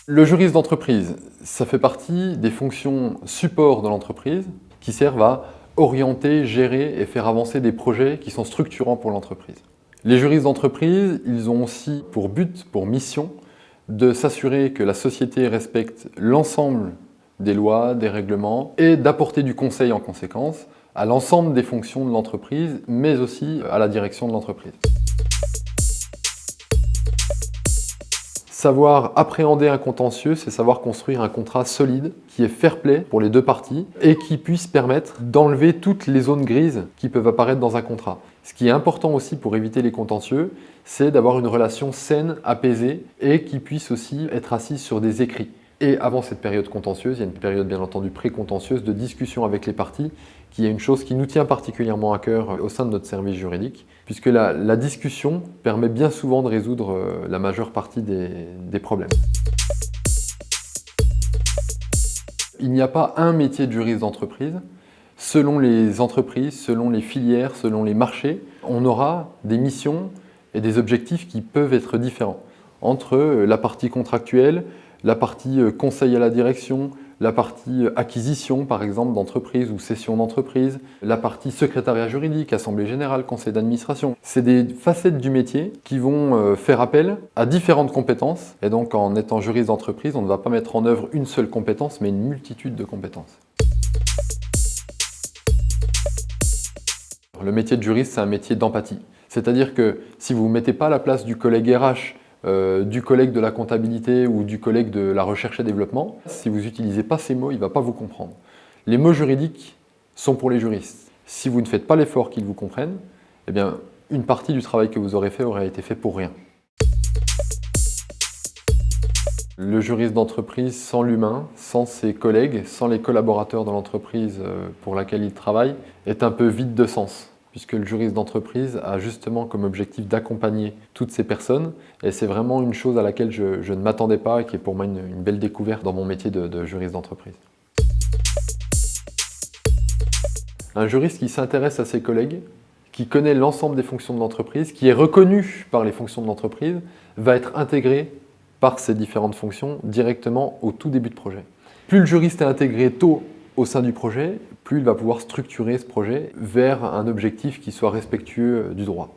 Le juriste d'entreprise, ça fait partie des fonctions support de l'entreprise qui servent à orienter, gérer et faire avancer des projets qui sont structurants pour l'entreprise. Les juristes d'entreprise, ils ont aussi pour but, pour mission, de s'assurer que la société respecte l'ensemble des lois, des règlements et d'apporter du conseil en conséquence à l'ensemble des fonctions de l'entreprise, mais aussi à la direction de l'entreprise. Savoir appréhender un contentieux, c'est savoir construire un contrat solide qui est fair-play pour les deux parties et qui puisse permettre d'enlever toutes les zones grises qui peuvent apparaître dans un contrat. Ce qui est important aussi pour éviter les contentieux, c'est d'avoir une relation saine, apaisée et qui puisse aussi être assise sur des écrits. Et avant cette période contentieuse, il y a une période bien entendu pré-contentieuse de discussion avec les parties, qui est une chose qui nous tient particulièrement à cœur au sein de notre service juridique, puisque la discussion permet bien souvent de résoudre la majeure partie des problèmes. Il n'y a pas un métier de juriste d'entreprise. Selon les entreprises, selon les filières, selon les marchés, on aura des missions et des objectifs qui peuvent être différents entre la partie contractuelle, la partie conseil à la direction, la partie acquisition par exemple d'entreprise ou cession d'entreprise, la partie secrétariat juridique, assemblée générale, conseil d'administration. C'est des facettes du métier qui vont faire appel à différentes compétences et donc en étant juriste d'entreprise, on ne va pas mettre en œuvre une seule compétence mais une multitude de compétences. Le métier de juriste, c'est un métier d'empathie. C'est-à-dire que si vous ne vous mettez pas à la place du collègue RH, du collègue de la comptabilité ou du collègue de la recherche et développement, si vous n'utilisez pas ces mots, il ne va pas vous comprendre. Les mots juridiques sont pour les juristes. Si vous ne faites pas l'effort qu'ils vous comprennent, eh bien, une partie du travail que vous aurez fait aurait été fait pour rien. Le juriste d'entreprise, sans l'humain, sans ses collègues, sans les collaborateurs de l'entreprise pour laquelle il travaille, est un peu vide de sens, puisque le juriste d'entreprise a justement comme objectif d'accompagner toutes ces personnes, et c'est vraiment une chose à laquelle je ne m'attendais pas et qui est pour moi une belle découverte dans mon métier de juriste d'entreprise. Un juriste qui s'intéresse à ses collègues, qui connaît l'ensemble des fonctions de l'entreprise, qui est reconnu par les fonctions de l'entreprise, va être intégré par ces différentes fonctions directement au tout début de projet. Plus le juriste est intégré tôt au sein du projet, plus il va pouvoir structurer ce projet vers un objectif qui soit respectueux du droit.